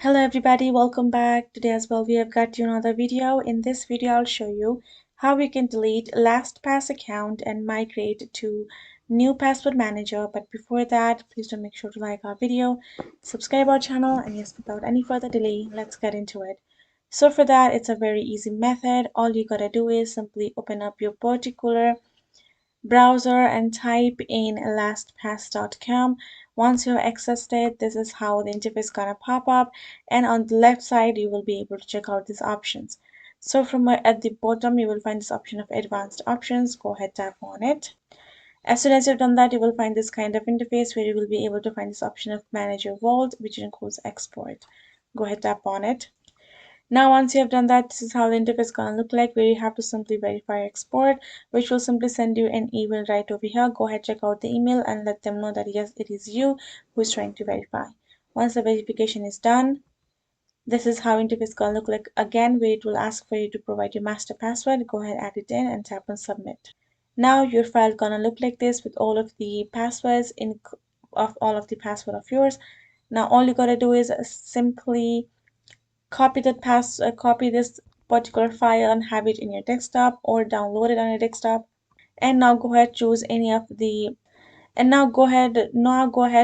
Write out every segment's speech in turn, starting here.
Hello everybody, welcome back. Today as well we have got you another video. In this video I'll show you how we can delete LastPass account and migrate to new password manager. But before that, please do make sure to like our video, subscribe our channel, and yes, without any further delay, let's get into it. So for that, it's a very easy method. All you gotta do is simply open up your particular browser and type in lastpass.com. Once you have accessed it, this is how the interface gonna pop up, and on the left side you will be able to check out these options. So from at the bottom you will find this option of advanced options. Go ahead, tap on it. As soon as you've done that, you will find this kind of interface where you will be able to find this option of manage your vault, which includes export. Go ahead, tap on it. Now, once you have done that, this is how the interface is going to look like, where you have to simply verify export, which will simply send you an email right over here. Go ahead, check out the email and let them know that yes, it is you who is trying to verify. Once the verification is done, this is how interface is going to look like again, where it will ask for you to provide your master password. Go ahead, add it in and tap on submit. Now your file gonna look like this with all of the passwords of all of the password of yours. Now all you gotta do is simply copy this particular file and have it in your desktop or download it on your desktop. And now go ahead choose any of the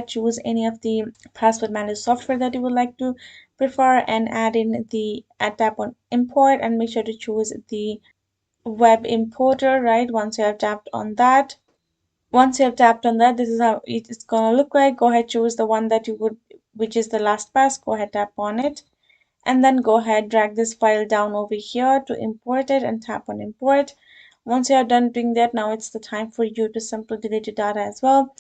choose any of the password manager software that you would like to prefer and add in the tap on import and make sure to choose the web importer. Right, once you have tapped on that, this is how it's gonna look like. Go ahead, choose the one that you would, which is the LastPass. Go ahead, tap on it, and then go ahead, drag this file down over here to import it and tap on import. Once you are done doing that, now it's the time for you to simply delete your data as well.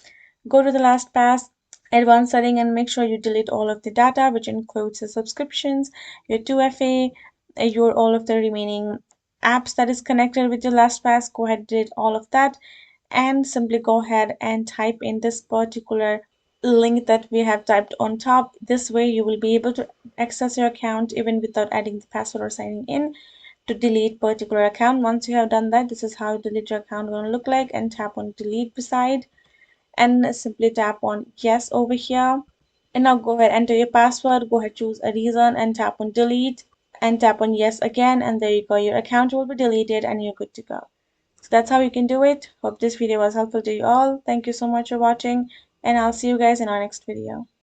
Go to the LastPass advanced setting and make sure you delete all of the data, which includes the subscriptions, your 2FA, your all of the remaining apps that is connected with your LastPass. Go ahead, delete all of that, and simply go ahead and type in this particular link that we have typed on top. This way you will be able to access your account even without adding the password or signing in to delete particular account. Once you have done that, this is how delete your account going to look like, and tap on delete beside and simply tap on yes over here. And now go ahead, enter your password, go ahead, choose a reason and tap on delete and tap on yes again, and there you go, your account will be deleted and you're good to go. So that's how you can do it. Hope this video was helpful to you all. Thank you so much for watching, and I'll see you guys in our next video.